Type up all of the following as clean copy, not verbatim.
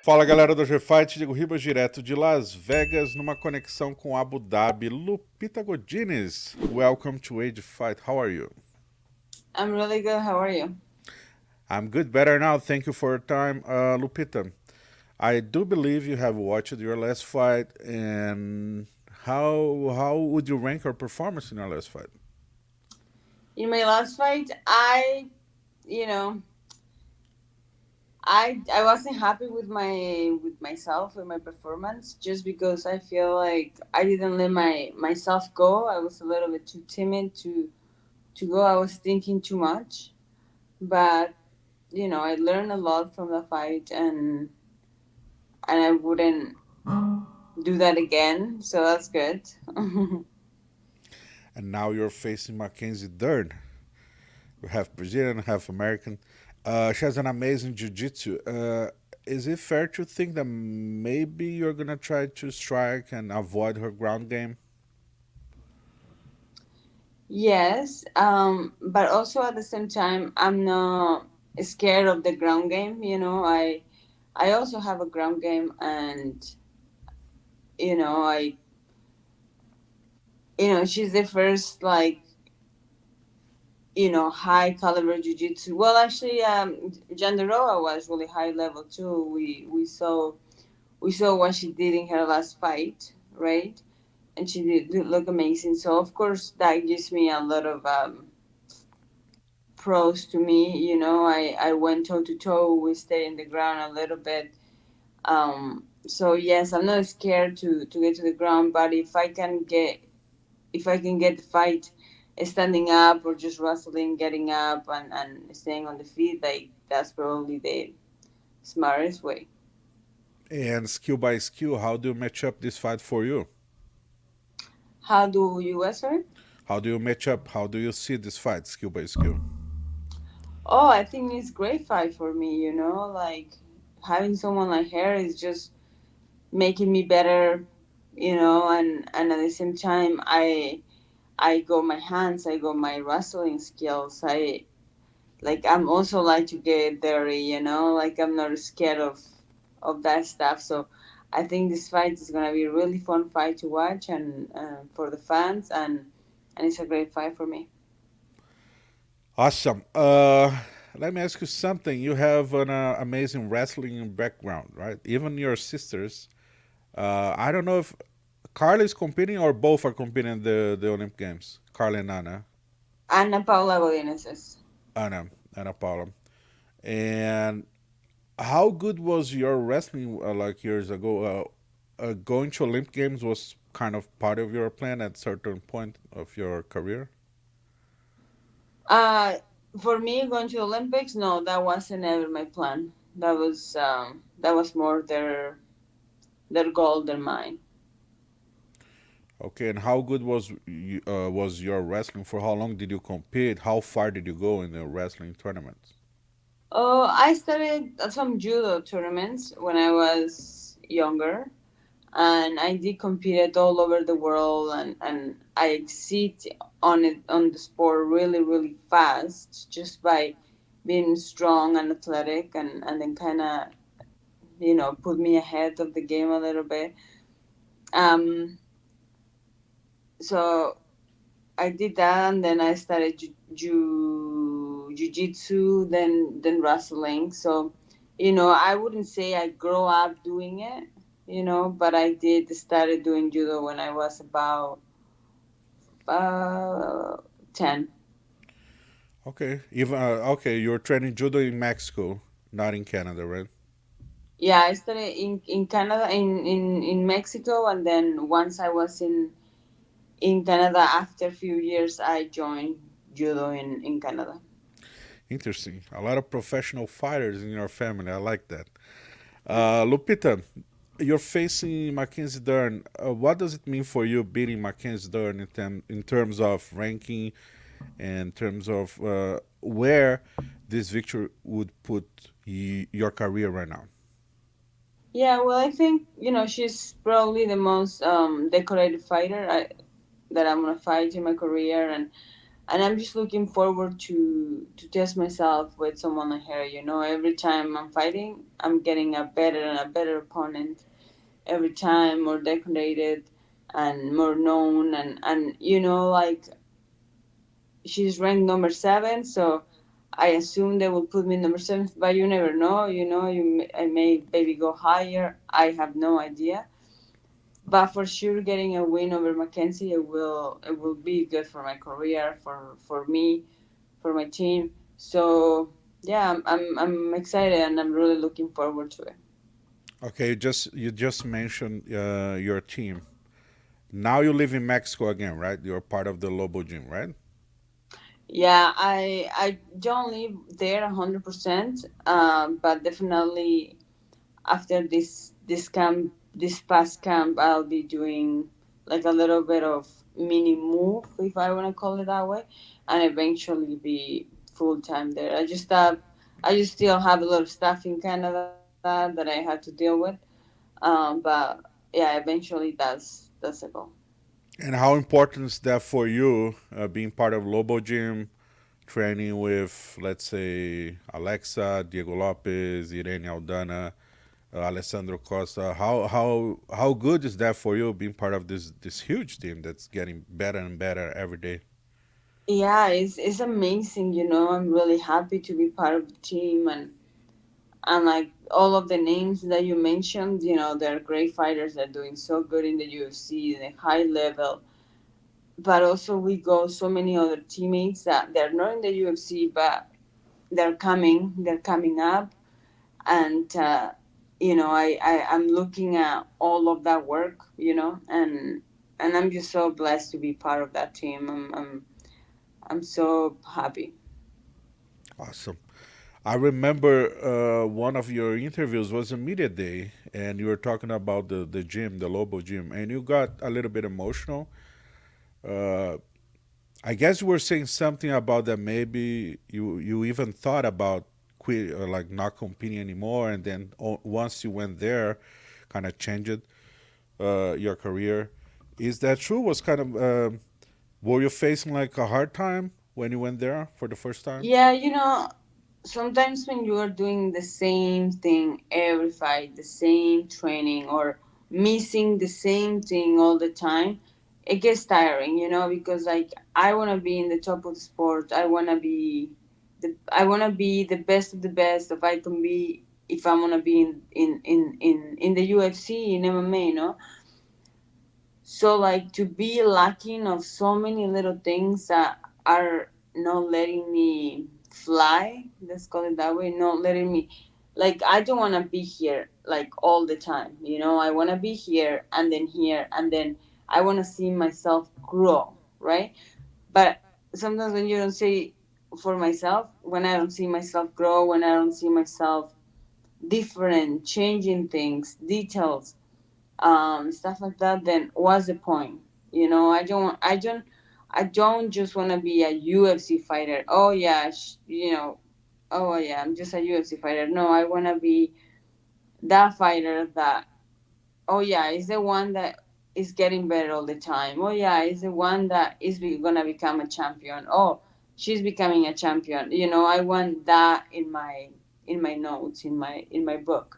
Fala galera do G-Fight, Diego Ribas direto de Las Vegas, numa conexão com Abu Dhabi. Lupita Godinez, welcome to Age Fight. How are you? I'm really good. How are you? I'm good, better now. Thank you for your time, Lupita. I do believe you have watched your last fight, and how would you rank your performance in your last fight? In my last fight, you know, I wasn't happy with myself with my performance just because I feel like I didn't let myself go. I was a little bit too timid to go. I was thinking too much, but I learned a lot from the fight, and I wouldn't do that again. So that's good. And now you're facing Mackenzie Dern. You have Brazilian, half American. She has an amazing jiu-jitsu. Is it fair to think that maybe you're gonna try to strike and avoid her ground game? Yes, but also at the same time, I'm not scared of the ground game. I also have a ground game, and you know, I she's the first like high caliber jiu-jitsu. Well, actually, Jandaroa was really high level too. We saw what she did in her last fight, right? And she did look amazing. So of course that gives me a lot of pros to me. I went toe to toe. We stayed in the ground a little bit. So yes, I'm not scared to get to the ground. But if I can get the fight standing up or just wrestling, getting up and staying on the feet, like that's probably the smartest way. And skill by skill, how do you match up this fight for you? How do you answer? How do you match up? How do you see this fight, skill by skill? Oh, I think it's great fight for me. Like having someone like her is just making me better. And at the same time, I got my hands, I got my wrestling skills. I'm also like to get dirty, like I'm not scared of that stuff. So I think this fight is gonna be a really fun fight to watch and for the fans, and it's a great fight for me. Awesome. Let me ask you something. You have an amazing wrestling background, right? Even your sisters. I don't know if Carly is competing or both are competing in the Olympic Games. Carly and Anna. Ana Paula Godinez. Anna. Anna Paula. And how good was your wrestling like years ago? Going to Olympic Games was kind of part of your plan at certain point of your career. Uh, for me, going to Olympics, no, that wasn't ever my plan. That was more their goal than mine. Okay, and how good was your wrestling? For how long did you compete? How far did you go in the wrestling tournaments? Oh, I started at some judo tournaments when I was younger, and I did compete all over the world, and I exceed on the sport really really fast just by being strong and athletic, and then kind of put me ahead of the game a little bit. Um, so I did that, and then I started jiu-jitsu, then wrestling. So, I wouldn't say I grow up doing it, but I did started doing judo when I was about 10. Okay, even okay, you're training judo in Mexico, not in Canada, right? Yeah, I started in Canada, in Mexico, and then once I was in Canada, after a few years, I joined judo in Canada. Interesting. A lot of professional fighters in your family. I like that. Lupita, you're facing Mackenzie Dern. What does it mean for you beating Mackenzie Dern in terms of ranking, and in terms of where this victory would put your career right now? Yeah, well, I think she's probably the most decorated fighter that I'm gonna fight in my career, and I'm just looking forward to test myself with someone like her. You know, every time I'm fighting, I'm getting a better and a better opponent. Every time more decorated and more known, and you know, like she's ranked number 7, so I assume they will put me number 7. But you never know. You know, I may maybe go higher. I have no idea. But for sure, getting a win over Mackenzie, it will be good for my career, for me, for my team. So yeah, I'm excited and I'm really looking forward to it. Okay, you just mentioned your team. Now you live in Mexico again, right? You're part of the Lobo Gym, right? Yeah, I don't live there 100%, but definitely after this camp, this past camp, I'll be doing like a little bit of mini move, if I want to call it that way, and eventually be full time there. I just still have a lot of stuff in Canada that I have to deal with, but yeah, eventually that's the goal. And how important is that for you, being part of Lobo Gym, training with, let's say, Alexa, Diego Lopez, Irene Aldana, Alessandro Costa? How good is that for you, being part of this huge team that's getting better and better every day? Yeah, it's amazing. You know, I'm really happy to be part of the team, and like all of the names that you mentioned, you know, they're great fighters. They're doing so good in the UFC, the high level. But also, we go so many other teammates that they're not in the UFC, but they're coming. They're coming up, and you know, I'm looking at all of that work. You know, and I'm just so blessed to be part of that team. I'm so happy. Awesome. I remember one of your interviews was a media day, and you were talking about the gym, the Lobo Gym, and you got a little bit emotional. Uh, I guess you were saying something about that maybe you even thought about quit or like not competing anymore, and then once you went there, kind of changed your career. Is that true? Was kind of were you facing like a hard time when you went there for the first time? Yeah, you know, sometimes when you are doing the same thing every fight, the same training, or missing the same thing all the time, it gets tiring, you know, because like I want to be in the top of the sport. I want to be the best of the best if I can be, if I want to be in the UFC, in MMA, you know. So like to be lacking of so many little things that are not letting me fly, let's call it that way, not letting me, like I don't want to be here like all the time, you know. I want to be here, and then I want to see myself grow, right? But sometimes when you don't see, for myself, when I don't see myself grow, when I don't see myself different, changing things, details, stuff like that, then what's the point? You know, I don't just want to be a UFC fighter. Oh yeah, you know, oh yeah, I'm just a UFC fighter. No, I want to be that fighter that, oh yeah, is the one that is getting better all the time. Oh yeah, is the one that is gonna become a champion. Oh, she's becoming a champion. You know, I want that in my notes, in my book.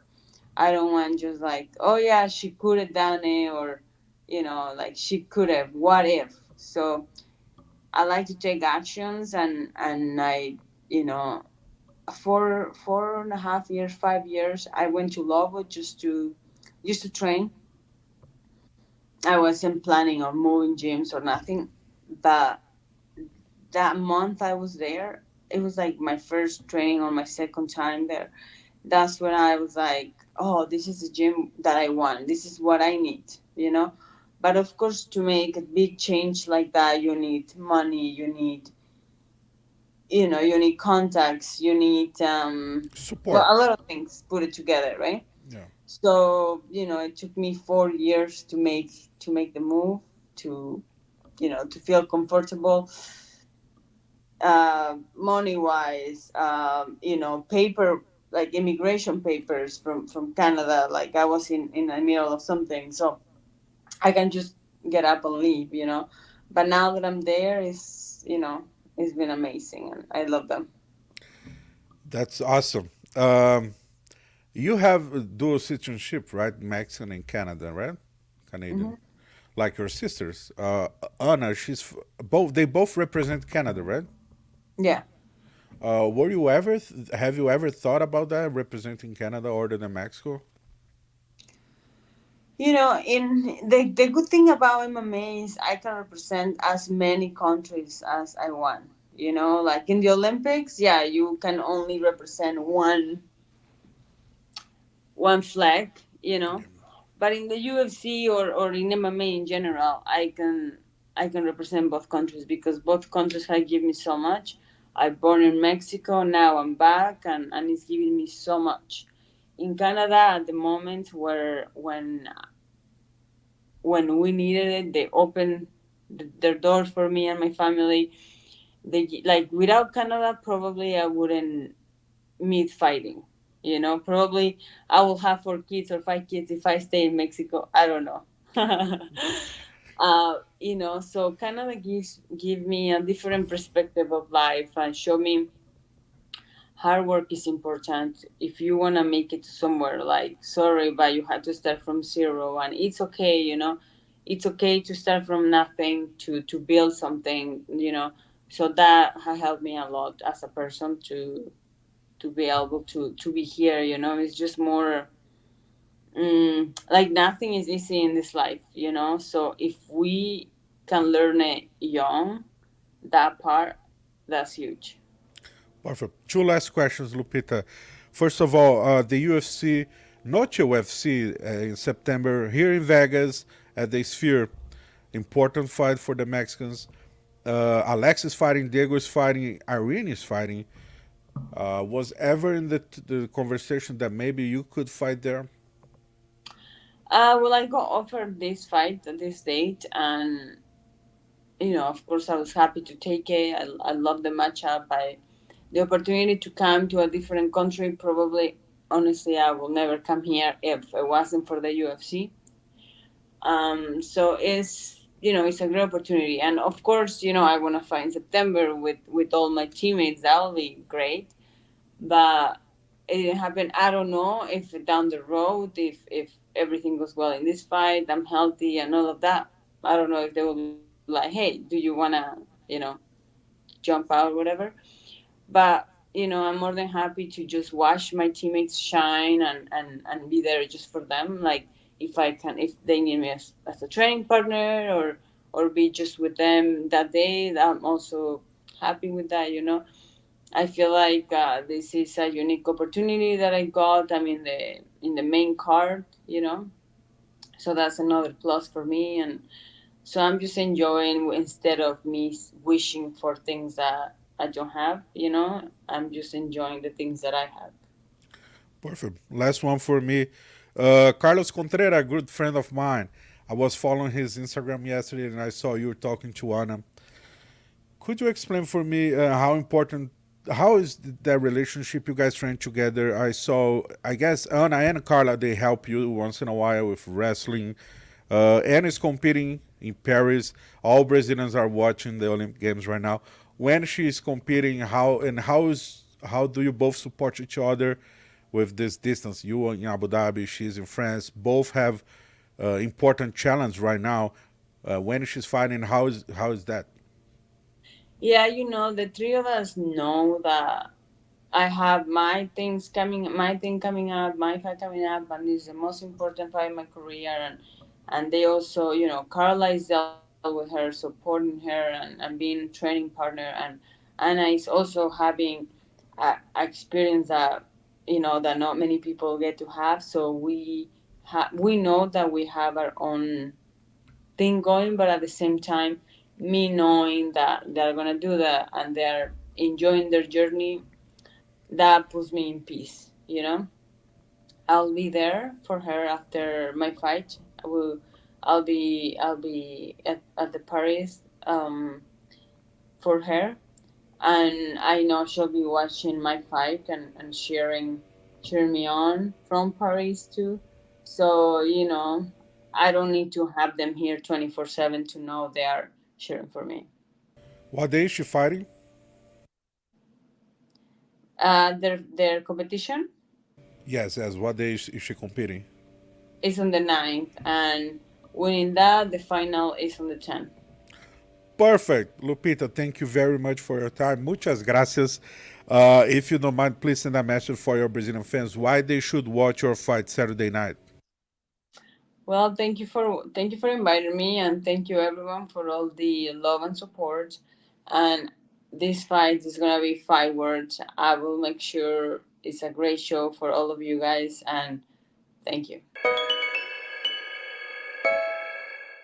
I don't want just like, oh yeah, she could have done it, or you know, like she could have. What if? So I like to take actions, and I, you know, for 4.5 years, 5 years, I went to Lobo just to train. I wasn't planning on moving gyms or nothing, but that month I was there, it was like my first training or my second time there. That's when I was like, oh, this is a gym that I want. This is what I need, you know? But of course, to make a big change like that, you need money, you need contacts, you need, well, Support. a lot of things put it together, right? Yeah. So, you know, it took me 4 years to make the move, to, you know, to feel comfortable, money wise, you know, paper, like immigration papers from Canada. Like I was in the middle of something, so I can just get up and leave, you know. But now that I'm there, is, you know, it's been amazing, and I love them. That's awesome. You have a dual citizenship, right? Mexican and Canada, right? Canadian, Hmm. like your sisters. Anna, both. They both represent Canada, right? Yeah. Were you ever? Have you ever thought about that, representing Canada other than Mexico? You know, in the good thing about MMA is I can represent as many countries as I want. You know, like in the Olympics, yeah, you can only represent one flag. You know, but in the UFC or in MMA in general, I can represent both countries because both countries have given me so much. I born in Mexico, now I'm back, and it's giving me so much. In Canada, at the moment where when we needed it, they opened their doors for me and my family. They like without Canada, probably I wouldn't meet fighting. You know, probably I will have 4 kids or 5 kids if I stay in Mexico. I don't know. You know, so Canada give me a different perspective of life and show me hard work is important. If you want to make it somewhere, like sorry, but you had to start from zero, and it's okay. You know, it's okay to start from nothing to build something. You know, so that has helped me a lot as a person to be able to be here. You know, it's just more like nothing is easy in this life. You know, so if we can learn it young, that part, that's huge. Perfect. Two last questions, Lupita. First of all, the UFC, not UFC, in September here in Vegas at the Sphere. Important fight for the Mexicans. Alex is fighting, Diego is fighting, Irene is fighting. Was ever in the conversation that maybe you could fight there? Well, I got offered this fight at this date, and of course, I was happy to take it. I love the matchup. The opportunity to come to a different country. Probably, honestly, I will never come here if it wasn't for the UFC. So it's a great opportunity, and of course, I want to fight in September with all my teammates. That will be great, but it didn't happen. I don't know if down the road, if everything goes well in this fight, I'm healthy and all of that. I don't know if they will be like, hey, do you wanna, jump out or whatever. But I'm more than happy to just watch my teammates shine and be there just for them. Like if they need me as a training partner or be just with them that day, I'm also happy with that. I feel like this is a unique opportunity that I got. I'm in the main card, so that's another plus for me. And so I'm just enjoying instead of me wishing for things that I don't have. I'm just enjoying the things that I have. Perfect. Last one for me. Carlos Contreras, a good friend of mine. I was following his Instagram yesterday and I saw you were talking to Anna. Could you explain for me how is that relationship you guys train together? I saw, I guess Anna and Carla, they help you once in a while with wrestling. Anna is competing in Paris. All Brazilians are watching the Olympic Games right now. When she is competing, how do you both support each other with this distance? You are in Abu Dhabi, she's in France. Both have important challenge right now. When she's fighting, how is that? Yeah, the three of us know that I have my thing coming up, my fight coming up, and this is the most important fight in my career. And they also, Carla is dealt with her, supporting her, and being training partner, and Anna is also having a experience that not many people get to have. So we know that we have our own thing going, but at the same time, me knowing that they're gonna do that and they're enjoying their journey, that puts me in peace. I'll be there for her after my fight. I'll be at the Paris for her, and I know she'll be watching my fight and cheering me on from Paris too. So I don't need to have them here 24/7 to know they are cheering for me. What day is she fighting? Their competition Yes, yes. What day is she competing? is on the 9th, and winning that, the final is on the 10th. Perfect. Lupita, thank you very much for your time. Muchas gracias. If you don't mind, please send a message for your Brazilian fans why they should watch your fight Saturday night. Well, thank you for inviting me, and thank you everyone for all the love and support. And this fight is gonna be fireworks. I will make sure it's a great show for all of you guys, and thank you.